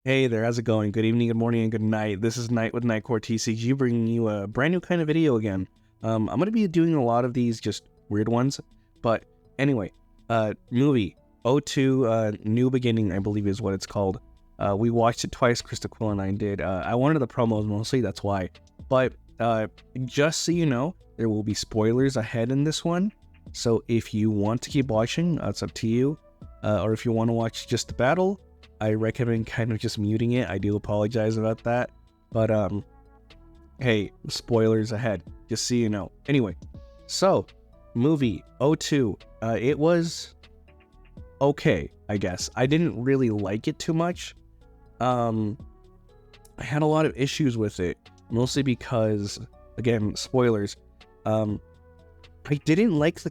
Hey there, how's it going? Good evening, good morning, and good night. This is Knight with KnightCoreTCG bringing you a brand new kind of video again. I'm going to be doing a lot of these just weird ones, but anyway, movie O2 New Beginning, I believe is what it's called. We watched it twice, Krista Quill and I did. I wanted the promos mostly, that's why. But just so you know, there will be spoilers ahead in this one. So if you want to keep watching, it's up to you. Or if you want to watch just the battle, I recommend kind of just muting it. I do apologize about that. But, hey, spoilers ahead, just so you know. Anyway, so, movie O2. It was okay, I guess. I didn't really like it too much. I had a lot of issues with it, mostly because, again, spoilers. I didn't like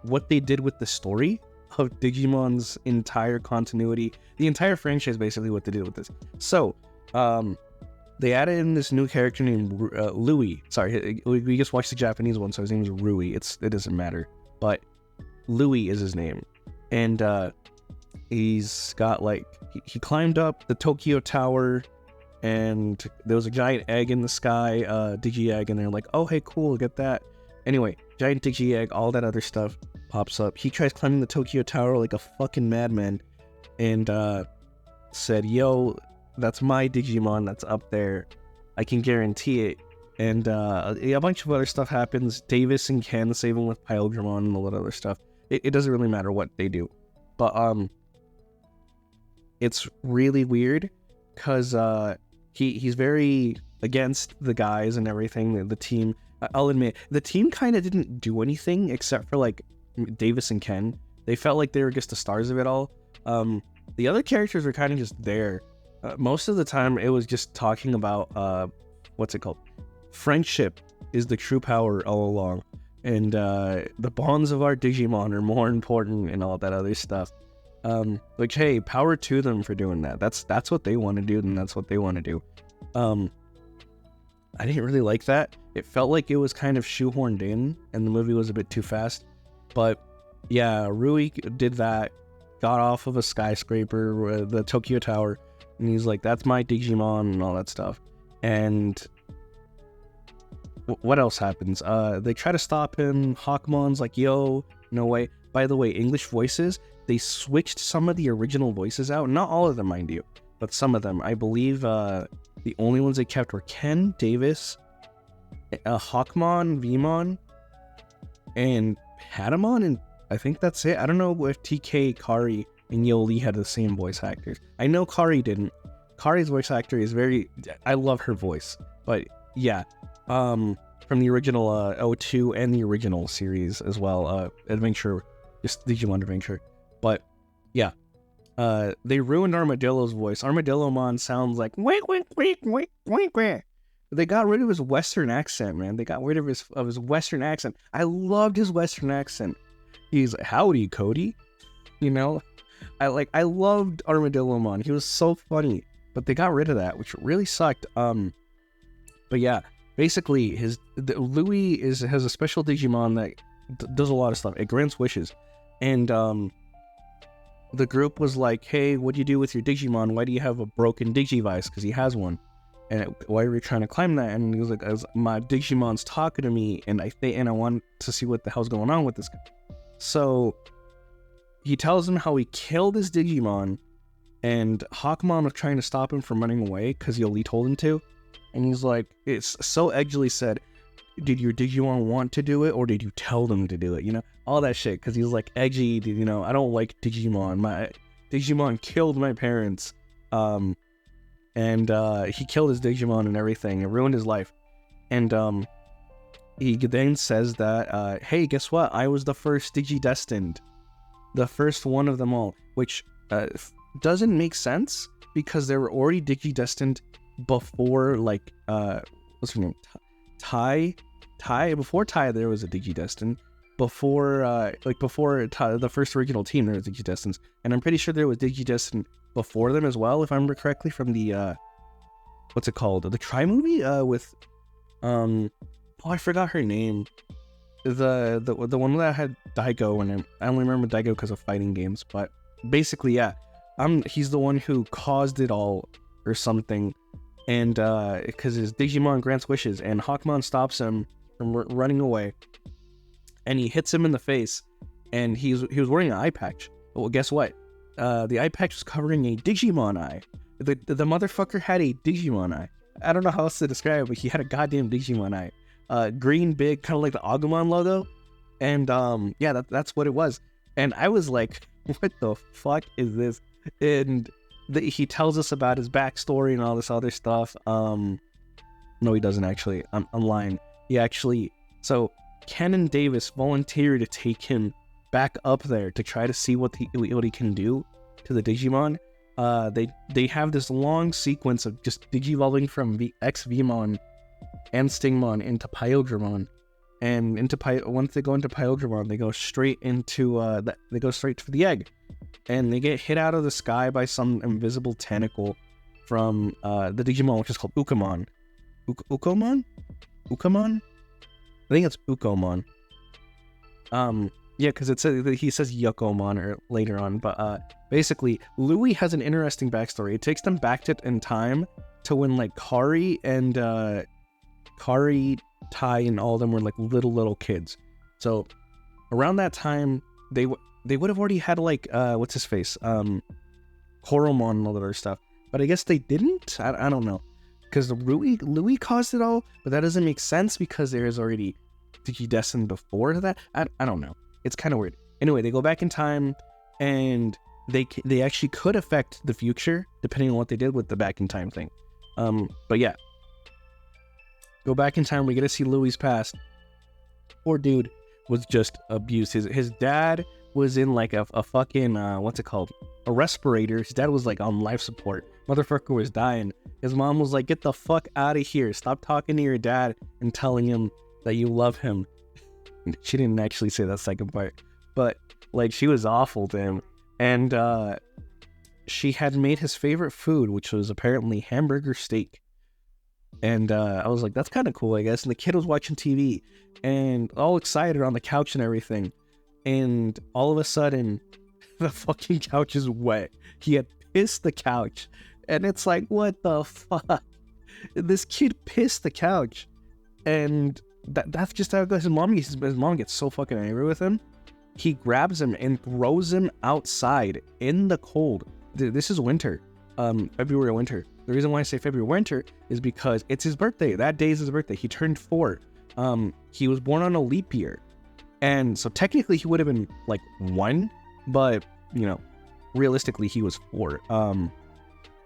what they did with the story of Digimon's entire continuity, the entire franchise, basically what they did with this. So, they added in this new character named Louis. Sorry, we just watched the Japanese one, so his name is Rui. It doesn't matter, but Louis is his name, and he's got he climbed up the Tokyo Tower, and there was a giant egg in the sky, Digi egg, and they're like, oh hey, cool, get that. Anyway, giant Digi egg, all that other stuff pops up. He tries climbing the Tokyo Tower like a fucking madman, and said, yo, that's my Digimon that's up there. I can guarantee it. And a bunch of other stuff happens. Davis and Ken save him with Piledramon and all that other stuff. It doesn't really matter what they do. But it's really weird because he's very against the guys and everything, the team. I'll admit, the team kind of didn't do anything except for like Davis and Ken. They felt like they were just the stars of it all. The other characters were kind of just there. Most of the time it was just talking about what's it called? Friendship is the true power all along, and the bonds of our Digimon are more important and all that other stuff. Like, hey, power to them for doing that. That's what they want to do, and that's what they want to do. I didn't really like that. It felt like it was kind of shoehorned in, and the movie was a bit too fast. But yeah, Rui did that, got off of a skyscraper, the Tokyo Tower, and he's like, that's my Digimon and all that stuff. And what else happens? They try to stop him. Hawkmon's like, yo, no way. By the way, English voices, they switched some of the original voices out. Not all of them, mind you, but some of them. I believe the only ones they kept were Ken, Davis, Hawkmon, Vmon, and Patamon, and I think that's it. I don't know if TK, Kari, and Yoli had the same voice actors. I know Kari didn't. Kari's voice actor is I love her voice. But yeah, from the original O2 and the original series as well, Adventure, just Digimon Adventure. But yeah, they ruined Armadillo's voice. Armadillomon sounds like wait, wait, wait, wait, wait, wait. They got rid of his Western accent, man. They got rid of his Western accent. I loved his Western accent. He's like, howdy, Cody. You know, I loved Armadillomon. He was so funny, but they got rid of that, which really sucked. But yeah, basically, Louis has a special Digimon that does a lot of stuff. It grants wishes, and the group was like, "Hey, what do you do with your Digimon? Why do you have a broken Digivice? Because he has one." And why are we trying to climb that? And he was like, "As my Digimon's talking to me, and I want to see what the hell's going on with this guy." So he tells him how he killed his Digimon, and Hawkmon was trying to stop him from running away because Yoli told him to. And he's like, it's so edgily said, did your Digimon want to do it, or did you tell them to do it? You know, all that shit, because he's like, edgy, you know, I don't like Digimon. My Digimon killed my parents. And he killed his Digimon and everything. It ruined his life. And he then says that, hey, guess what? I was the first Digidestined. The first one of them all. Which doesn't make sense, because they were already Digidestined before, like, what's her name? Tai? Before Tai, there was a Digidestined. Before the first original team, there was Digidestined. And I'm pretty sure there was Digidestined before them as well, if I remember correctly, from the, what's it called? The Tri movie? With, oh, I forgot her name. The one that had Daigo in it. I only remember Daigo because of fighting games, but basically, yeah. he's the one who caused it all or something, and because his Digimon grants wishes, and Hawkmon stops him from running away, and he hits him in the face, and he was wearing an eye patch. Well, guess what? The eye patch was covering a Digimon eye. The motherfucker had a Digimon eye. I don't know how else to describe it, but he had a goddamn Digimon eye. Green, big, kind of like the Agumon logo. And yeah, that's what it was. And I was like, what the fuck is this? And he tells us about his backstory and all this other stuff. No, he doesn't actually. I'm lying. He actually... So, Ken and Davis volunteered to take him back up there to try to see what he can do to the Digimon. They have this long sequence of just digivolving from X-Vmon and Stingmon into Pyodramon, and once they go into Pyodramon, they go straight into to the egg, and they get hit out of the sky by some invisible tentacle from the Digimon, which is called Ukamon. Ukamon? I think it's Ukomon. Yeah, because he says Yokomon or later on, but basically, Louis has an interesting backstory. It takes them back in time to when like Kari, Tai, and all of them were like little kids. So around that time, they would have already had like what's his face, Koromon and all that other stuff. But I guess they didn't. I don't know, because Louis caused it all, but that doesn't make sense because there is already Digidestined before that. I don't know. It's kind of weird. Anyway, they go back in time, and they actually could affect the future depending on what they did with the back in time thing. But yeah, go back in time. We get to see Louis' past. Poor dude was just abused. His dad was in like a fucking what's it called? A respirator. His dad was like on life support. Motherfucker was dying. His mom was like, "Get the fuck out of here! Stop talking to your dad and telling him that you love him." She didn't actually say that second part, but like she was awful to him. And she had made his favorite food, which was apparently hamburger steak. And I was like, that's kind of cool, I guess. And the kid was watching TV and all excited on the couch and everything. And all of a sudden, the fucking couch is wet. He had pissed the couch. And it's like, what the fuck? This kid pissed the couch. And that's just how it goes. His mom gets so fucking angry with him. He grabs him and throws him outside in the cold. This is winter, February winter. The reason why I say February winter is because it's his birthday. That day is his birthday. He turned 4. He was born on a leap year, and so technically he would have been like 1, but you know, realistically he was 4.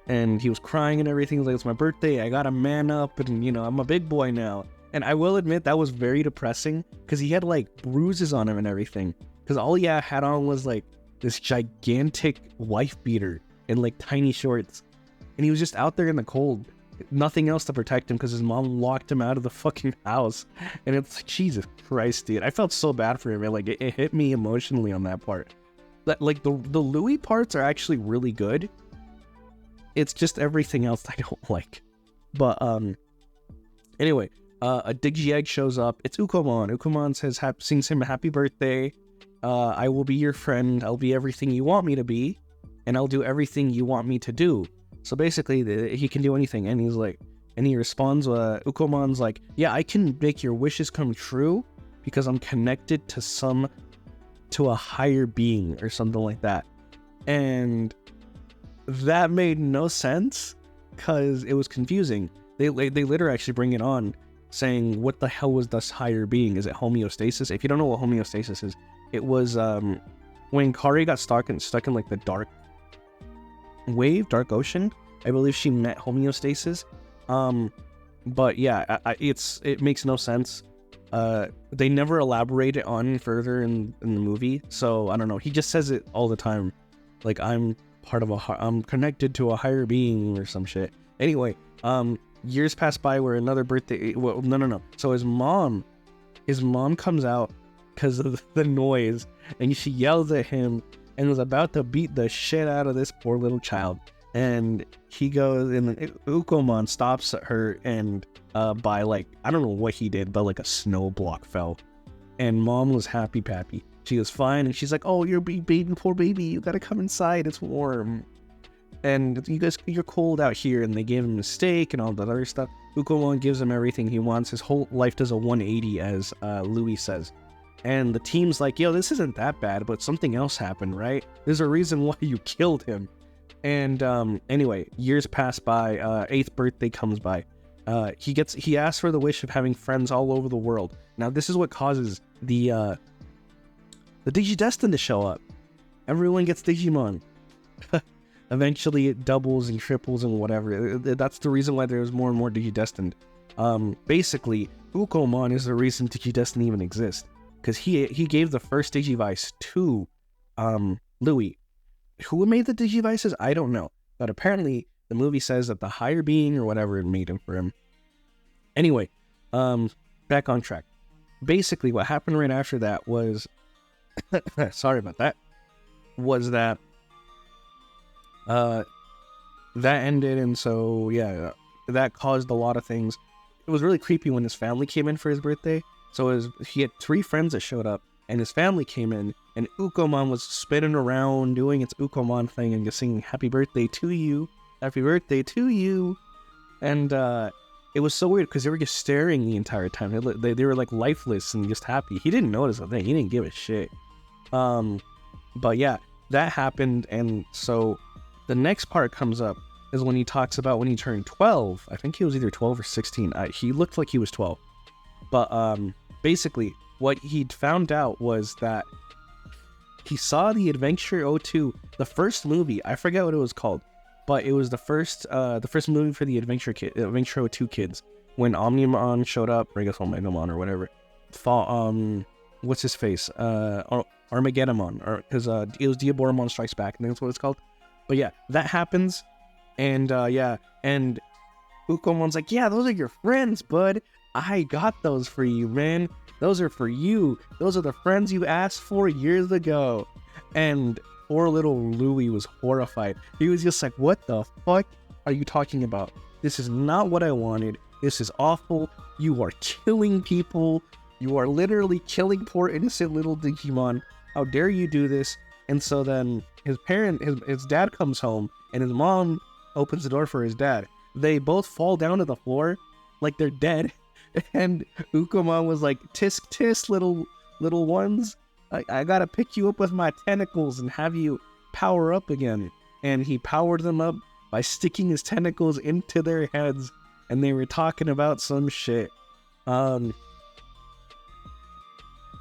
And he was crying and everything. He was like, "It's my birthday. I gotta man up, and you know, I'm a big boy now." And I will admit that was very depressing because he had like bruises on him and everything. Because all he had on was like this gigantic wife beater and like tiny shorts. And he was just out there in the cold. Nothing else to protect him because his mom locked him out of the fucking house. And it's like, Jesus Christ, dude. I felt so bad for him. And like it hit me emotionally on that part. Like the Louis parts are actually really good. It's just everything else I don't like. But anyway. A Digi-Egg shows up. It's Ukomon. Ukomon says, sings him a happy birthday. I will be your friend. I'll be everything you want me to be. And I'll do everything you want me to do. So basically, he can do anything. And he's like, and he responds, Ukomon's like, yeah, I can make your wishes come true because I'm connected to a higher being or something like that. And that made no sense because it was confusing. They later actually bring it on, saying, what the hell was this higher being? Is it homeostasis? If you don't know what homeostasis is, it was when Kari got stuck in like the dark ocean. I believe she met homeostasis. But yeah, it makes no sense. They never elaborate it on further in the movie, so I don't know. He just says it all the time, like I'm connected to a higher being or some shit. Anyway, years pass by where another birthday... Well, no. So his mom comes out because of the noise, and she yells at him and was about to beat the shit out of this poor little child. And he goes, and Ukomon stops her, and by like, I don't know what he did, but like a snow block fell. And mom was happy-pappy. She was fine, and she's like, oh, you're a baby, poor baby. You gotta come inside. It's warm. and you're cold out here, and they gave him a steak and all that other stuff. Ukomon gives him everything he wants. His whole life does a 180, as Louis says. And the team's like, yo, this isn't that bad, but something else happened, right? There's a reason why you killed him. And anyway, years pass by, 8th birthday comes by. He asks for the wish of having friends all over the world. Now, this is what causes the Digidestined to show up. Everyone gets Digimon. Eventually it doubles and triples and whatever. That's the reason why there's more and more Digidestined. Basically, Ukomon is the reason Digidestined even exists. Because he gave the first Digivice to Louis. Who made the Digivices? I don't know. But apparently, the movie says that the higher being or whatever made him for him. Anyway, back on track. Basically, what happened right after that was... sorry about that. Was that... that ended, and so, yeah, that caused a lot of things. It was really creepy when his family came in for his birthday. So he had 3 friends that showed up, and his family came in, and Ukomon was spinning around, doing its Ukomon thing, and just singing, happy birthday to you, happy birthday to you. And it was so weird, because they were just staring the entire time. They were like lifeless and just happy. He didn't notice a thing. He didn't give a shit. But yeah, that happened, and so the next part comes up is when he talks about when he turned 12. I think he was either 12 or 16. He looked like he was 12. But basically, what he'd found out was that he saw the Adventure 02, the first movie. I forget what it was called, but it was the first movie for the Adventure 02 kids. When Omnimon showed up, or I guess Omnimon or whatever. What's his face? Armageddon, or because it was Diaboromon Strikes Back, and that's what it's called. But yeah, that happens, and yeah, and Ukomon's like, yeah, those are your friends, bud. I got those for you, man. Those are for you. Those are the friends you asked for years ago. And poor little Louis was horrified. He was just like, what the fuck are you talking about? This is not what I wanted. This is awful. You are killing people. You are literally killing poor innocent little Digimon. How dare you do this? And so then his dad comes home, and his mom opens the door for his dad. They both fall down to the floor like they're dead. And Ukomon was like, tisk tisk, little ones. I gotta pick you up with my tentacles and have you power up again. And he powered them up by sticking his tentacles into their heads. And they were talking about some shit. And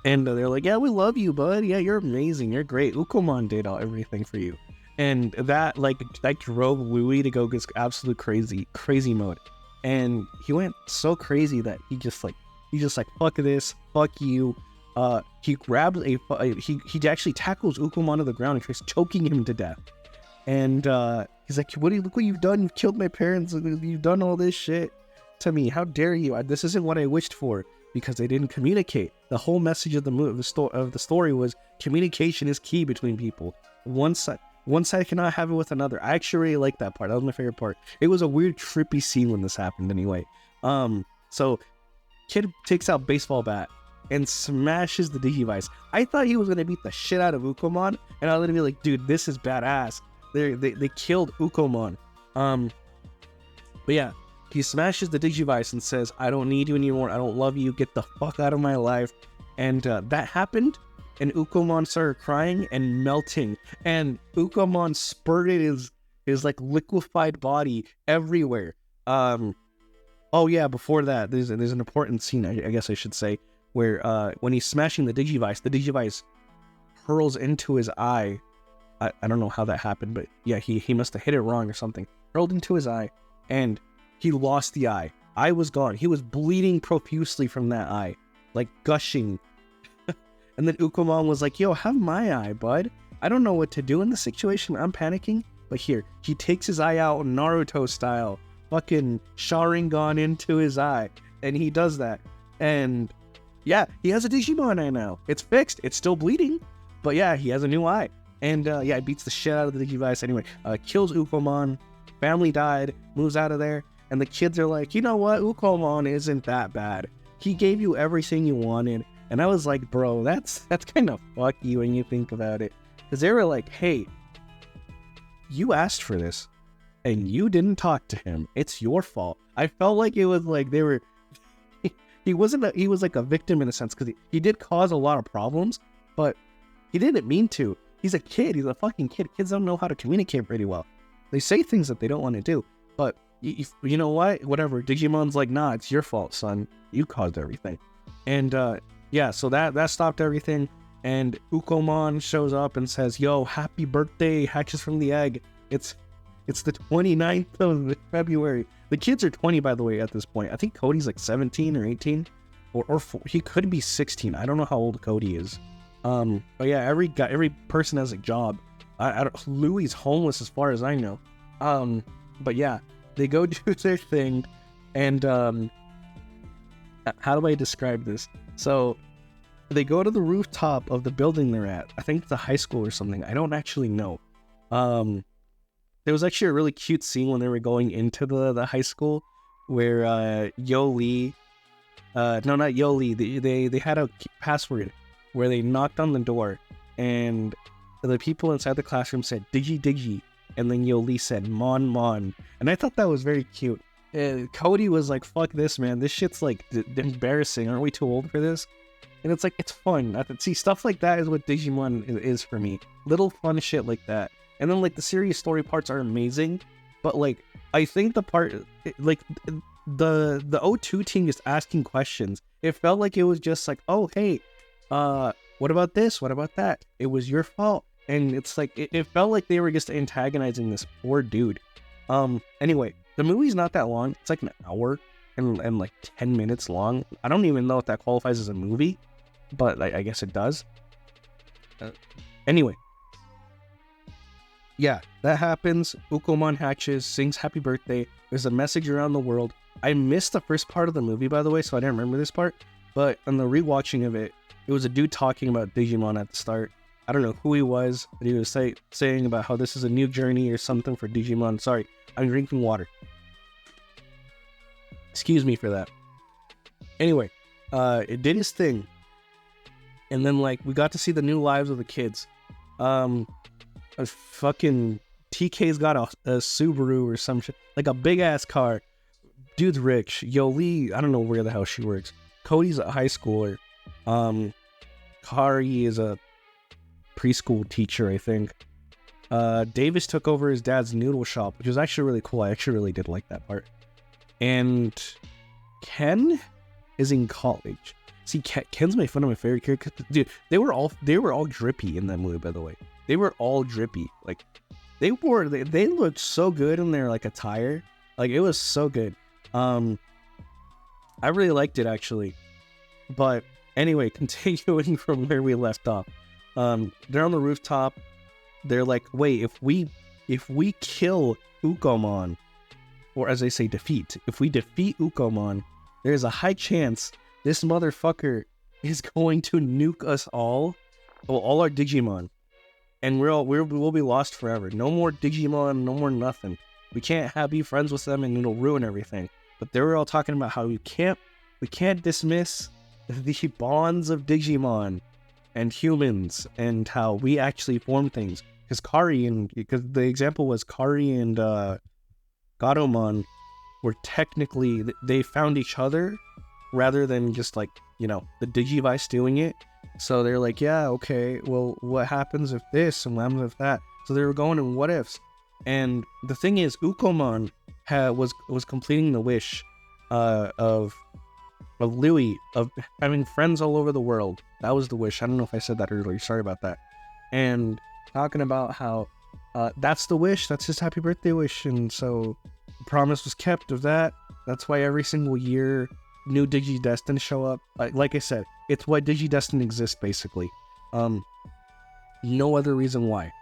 they're like, yeah, we love you, bud. Yeah, you're amazing. You're great. Ukomon did everything for you. And that drove Louis to go get absolute crazy mode. And he went so crazy that he just like, fuck this, fuck you. He grabs he actually tackles Ukomon to the ground and tries choking him to death. And he's like, look what you've done. You've killed my parents. You've done all this shit to me. How dare you? This isn't what I wished for, because they didn't communicate. The whole message of the story was communication is key between people. One side cannot have it with another. I actually really like that part. That was my favorite part. It was a weird, trippy scene when this happened anyway. So kid takes out baseball bat and smashes the Digivice. I thought he was going to beat the shit out of Ukomon, and I was going to be like, dude, this is badass. They killed Ukomon. But yeah, he smashes the Digivice and says, I don't need you anymore. I don't love you. Get the fuck out of my life. And that happened. And Ukomon started crying and melting, and Ukomon spurted his like liquefied body everywhere. Oh yeah, before that, there's an important scene, I guess I should say, where when he's smashing the Digivice hurls into his eye. I don't know how that happened, but yeah, he must have hit it wrong or something. Hurled into his eye, and he lost the eye. Eye was gone. He was bleeding profusely from that eye, like gushing. And then Ukomon was like, yo, have my eye, bud. I don't know what to do in this situation. I'm panicking. But here, he takes his eye out Naruto style. Fucking Sharingan into his eye. And he does that. And yeah, he has a Digimon eye now. It's fixed. It's still bleeding. But yeah, he has a new eye. And yeah, he beats the shit out of the Digivice. Anyway, kills Ukomon. Family died. Moves out of there. And the kids are like, you know what? Ukomon isn't that bad. He gave you everything you wanted. And I was like, bro, that's kind of fucky when you think about it. Because they were like, hey, you asked for this. and you didn't talk to him. It's your fault. I felt like it was like they were. He was like a victim in a sense because he did cause a lot of problems, but he didn't mean to. He's a kid. He's a fucking kid. Kids don't know how to communicate pretty well. They say things that they don't want to do. But you know what? Whatever. Digimon's like, nah, it's your fault, son. You caused everything. And yeah, so that stopped everything. And Ukomon shows up and says, yo, happy birthday, hatches from the egg. It's the 29th of February. The kids are 20, by the way, at this point. I think Cody's like 17 or 18. Or he could be 16. I don't know how old Cody is. But yeah, every person has a job. Louis is homeless as far as I know. But yeah, they go do their thing. And how do I describe this? So they go to the rooftop of the building they're at. I think it's a high school or something. I don't actually know. There was actually a really cute scene when they were going into the high school where Yo Lee, no, not Yo Lee, they had a password where they knocked on the door and the people inside the classroom said Digi Digi, and then Yo Lee said Mon Mon, and I thought that was very cute. Cody was like, fuck this, man, this shit's like embarrassing, aren't we too old for this? And it's like, it's fun. See, stuff like that is what Digimon is for me. Little fun shit like that. And then like the serious story parts are amazing, but like I think the part like the O2 team just asking questions, it felt like it was just like, oh hey, what about this, what about that, it was your fault. And it's like it felt like they were just antagonizing this poor dude. Anyway, the movie's not that long. It's like an hour and like 10 minutes long. I don't even know if that qualifies as a movie, but I guess it does. Anyway, yeah, that happens. Ukomon hatches, sings happy birthday. There's a message around the world. I missed the first part of the movie, by the way, so I didn't remember this part. But on the rewatching of it, it was a dude talking about Digimon at the start. I don't know who he was, but he was saying about how this is a new journey or something for Digimon. Sorry, I'm drinking water. Excuse me for that. Anyway, it did his thing. And then, like, we got to see the new lives of the kids. A fucking TK's got a Subaru or some shit, like a big ass car. Dude's rich. Yo Lee, I don't know where the hell she works. Cody's a high schooler. Kari is a preschool teacher, I think. Davis took over his dad's noodle shop, which was actually really cool. I actually really did like that part. And Ken is in college. See, Ken's my one of my favorite characters. Dude, they were all drippy in that movie, by the way. They were all drippy. Like they looked so good in their like attire. Like it was so good. I really liked it actually. But anyway, continuing from where we left off. They're on the rooftop. They're like, wait, if we kill Ukomon, or as they say, defeat. If we defeat Ukomon, there's a high chance this motherfucker is going to nuke us all. Well, all our Digimon. And we'll be lost forever. No more Digimon, no more nothing. We can't be friends with them and it'll ruin everything. But they were all talking about how we can't dismiss the bonds of Digimon and humans and how we actually form things. Because the example was Kari and Gatomon were technically, they found each other rather than just like, you know, the Digivice doing it. So they're like, yeah, okay, well, what happens if this and what happens if that? So they were going in what ifs. And the thing is, Ukomon was completing the wish of Louis, of having friends all over the world. That was the wish. I don't know if I said that earlier. Sorry about that. And talking about how that's the wish. That's his happy birthday wish. And so the promise was kept of that. That's why every single year new Digidestin show up. Like I said, it's why Digidestin exists, basically. No other reason why.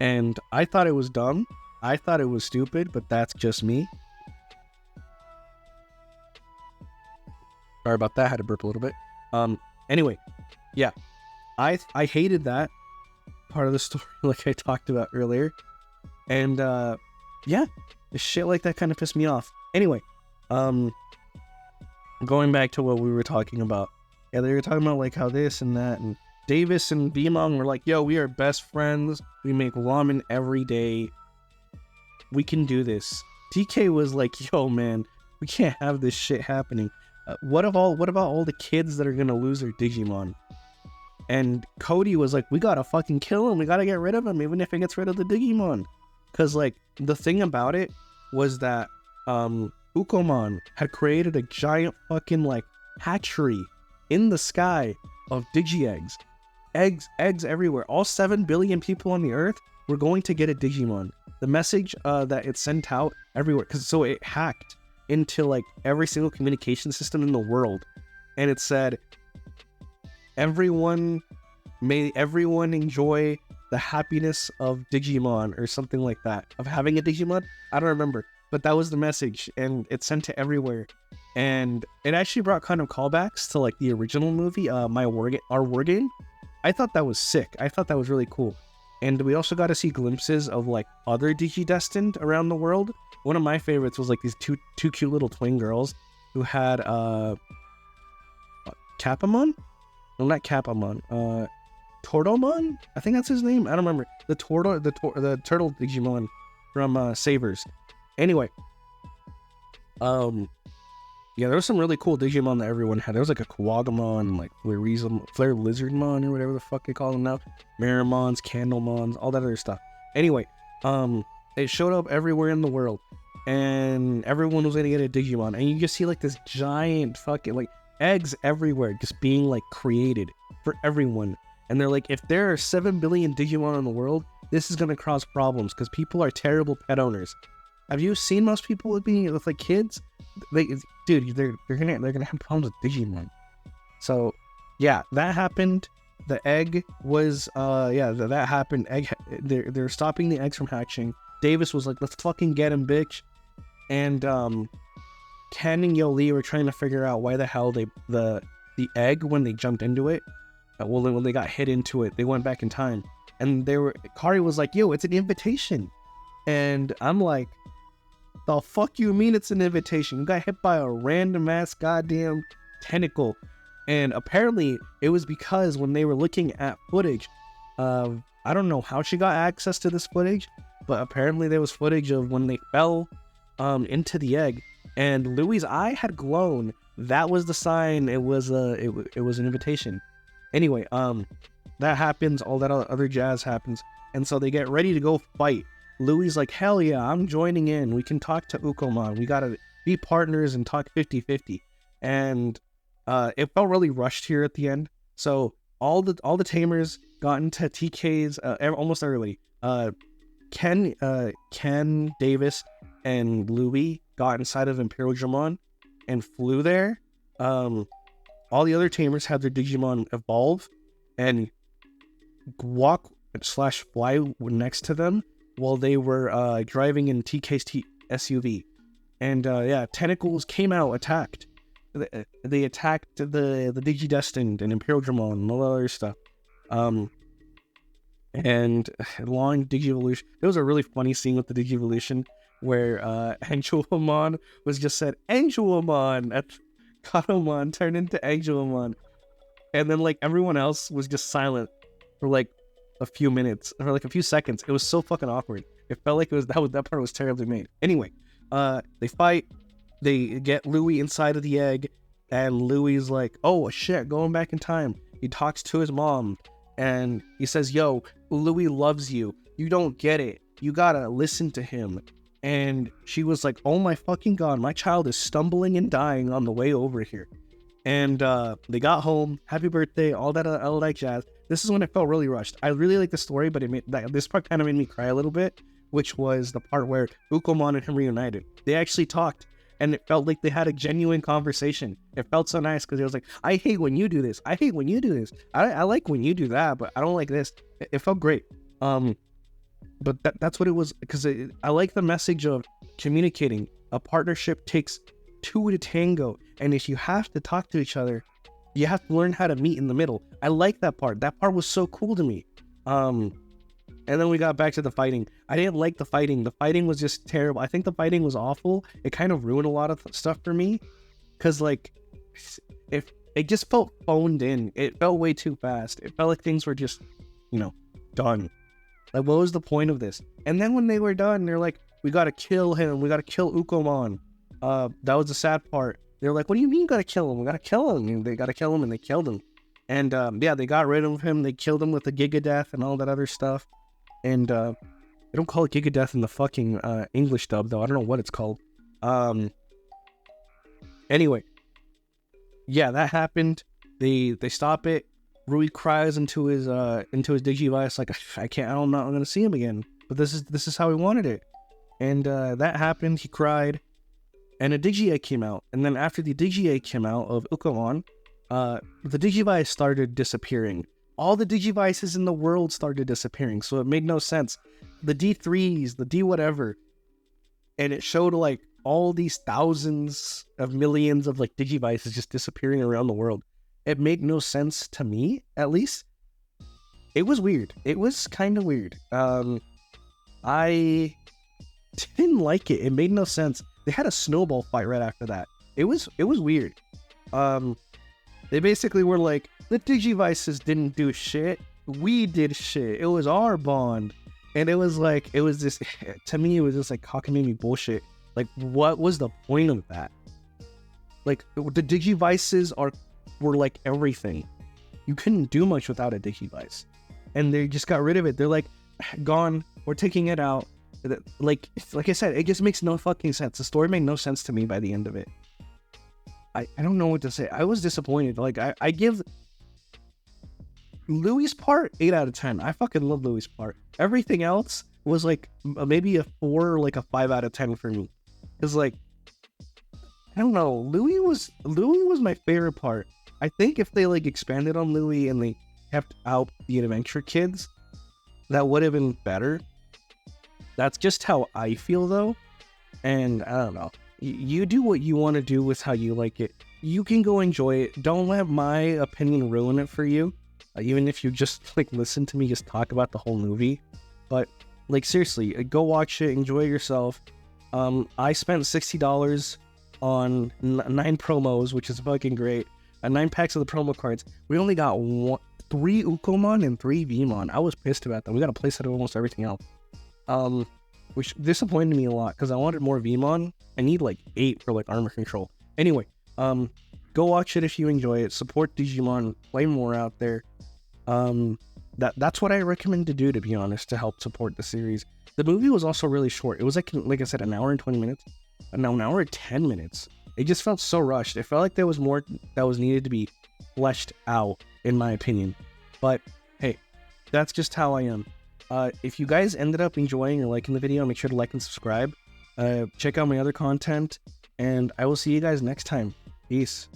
And I thought it was dumb. I thought it was stupid, but that's just me. Sorry about that. I had to burp a little bit. Anyway, yeah. I hated that part of the story, like I talked about earlier. And yeah, shit like that kind of pissed me off. Anyway, going back to what we were talking about. Yeah, they were talking about like how this and that, and Davis and Beamon were like, yo, we are best friends. We make ramen every day. we can do this. TK was like, yo man, we can't have this shit happening. What about all the kids that are gonna lose their Digimon? And Cody was like, we gotta fucking kill him, we gotta get rid of him, even if it gets rid of the Digimon. Cause like the thing about it was that Ukomon had created a giant fucking like hatchery in the sky of Digi-eggs. Eggs everywhere. All 7 billion people on the earth were going to get a Digimon. The message that it sent out everywhere, so it hacked into like every single communication system in the world, and it said, may everyone enjoy the happiness of Digimon, or something like that, of having a Digimon. I don't remember, but that was the message, and it sent to everywhere. And it actually brought kind of callbacks to like the original movie, Our War Game. I thought that was sick. I thought that was really cool. And we also got to see glimpses of like other Digidestined around the world. One of my favorites was like these two cute little twin girls who had Capamon? No, not Capamon. Tortomon? I think that's his name. I don't remember. The turtle Digimon from Savers. Anyway, yeah, there was some really cool Digimon that everyone had. There was like a Kuwagamon, like Flare Lizardmon, or whatever the fuck they call them now. Miramons, Candlemons, all that other stuff. Anyway, it showed up everywhere in the world, and everyone was gonna get a Digimon, and you just see like this giant fucking like eggs everywhere just being like created for everyone. And they're like, if there are 7 billion Digimon in the world, this is gonna cause problems because people are terrible pet owners. Have you seen most people with like kids? Dude, they're gonna have problems with Digimon. So yeah, that happened. The egg was that happened. They're stopping the eggs from hatching. Davis was like, let's fucking get him, bitch. And Ken and Yoli were trying to figure out why the hell the egg, when they jumped into it, when they got hit into it, they went back in time. And Kari was like, yo, it's an invitation. And I'm like, the fuck you mean it's an invitation? You got hit by a random ass goddamn tentacle. And apparently it was because when they were looking at footage of, I don't know how she got access to this footage, but apparently there was footage of when they fell into the egg and Louie's eye had glowed. That was the sign. It was an invitation. Anyway, that happens, all that other jazz happens, and so they get ready to go fight. Louie's like, hell yeah, I'm joining in. We can talk to Ukomon. We gotta be partners and talk 50-50. And it felt really rushed here at the end. So all the tamers got into TK's almost early. Ken, Davis, and Louie got inside of Imperial Dramon and flew there. All the other tamers had their Digimon evolve and walk/fly next to them while they were driving in TK's SUV. And tentacles came out, attacked. They attacked the Digidestined and Imperial Dramon and all that other stuff. And long Digivolution. There was a really funny scene with the Digivolution where Angelomon was just said, Angelomon! Katomon turned into Angelomon. And then like everyone else was just silent for like a few minutes, or like a few seconds. It was so fucking awkward. It felt like that part was terribly made. Anyway, they fight. They get Louie inside of the egg, and Louie's like, oh shit, going back in time. He talks to his mom, and he says, yo, Louie loves you. You don't get it. You gotta listen to him. And she was like, oh my fucking god, my child is stumbling and dying on the way over here. And they got home, happy birthday, all that jazz. This is when it felt really rushed. I really like the story, but this part kind of made me cry a little bit, which was the part where Ukomon and him reunited. They actually talked, and it felt like they had a genuine conversation. It felt so nice because it was like, I hate when you do this. I hate when you do this. I like when you do that, but I don't like this. It felt great. But that's what it was, because I like the message of communicating. A partnership takes two to tango, and if you have to talk to each other, you have to learn how to meet in the middle. I like that part. That part was so cool to me. And then we got back to the fighting. I didn't like the fighting. The fighting was just terrible. I think the fighting was awful. It kind of ruined a lot of stuff for me, because like, if it just felt phoned in. It felt way too fast. It felt like things were just, done. Like, what was the point of this? And then when they were done, they're like, we gotta kill him. We gotta kill Ukomon. That was the sad part. They're like, what do you mean you gotta kill him? We gotta kill him. And they gotta kill him, and they killed him. And yeah, they got rid of him. They killed him with the Giga Death and all that other stuff. And they don't call it Giga Death in the fucking English dub, though. I don't know what it's called. Anyway, yeah, that happened. They stop it. Rui cries into his Digivice like, I'm not gonna see him again. But this is how he wanted it. And that happened. He cried, and a Digi-Egg came out. And then after the Digi-Egg came out of Ukomon, the Digivice started disappearing. All the Digivices in the world started disappearing. So it made no sense. The D3s, the D whatever, and it showed like all these thousands of millions of like Digivices just disappearing around the world. It made no sense to me, at least. It was weird. It was kind of weird. I didn't like it. It made no sense. They had a snowball fight right after that. It was weird. They basically were like, the Digivices didn't do shit. We did shit. It was our bond. And it was like, it was just, to me, it was just like cockamamie bullshit. Like, what was the point of that? Like, the Digivices were like everything. You couldn't do much without a Digivice. And they just got rid of it. They're like, gone. We're taking it out. Like I said, it just makes no fucking sense. The story made no sense to me by the end of it. I don't know what to say. I was disappointed. Like, I give Louis' part 8 out of 10. I fucking love Louis' part. Everything else was like maybe a 4 or like a 5 out of 10 for me. Because like, I don't know, Louis was my favorite part. I think if they like expanded on Louis and they kept out the Adventure Kids, that would have been better. That's just how I feel though. And I don't know. You do what you want to do with how you like it. You can go enjoy it. Don't let my opinion ruin it for you. Even if you just like listen to me just talk about the whole movie. But like seriously, go watch it, enjoy yourself. I spent $60 on 9 promos, which is fucking great. 9 packs of the promo cards. We only got 3 Ukomon and 3 Vmon. I was pissed about that. We got a playset of almost everything else. Which disappointed me a lot because I wanted more Vmon. I need like 8 for like armor control. Anyway, go watch it if you enjoy it. Support Digimon. Play more out there. That's what I recommend to do, to be honest, to help support the series. The movie was also really short. It was like I said, an hour and 20 minutes. No, an hour and 10 minutes. It just felt so rushed. It felt like there was more that was needed to be fleshed out, in my opinion. But hey, that's just how I am. If you guys ended up enjoying or liking the video, make sure to like and subscribe. Check out my other content, and I will see you guys next time. Peace.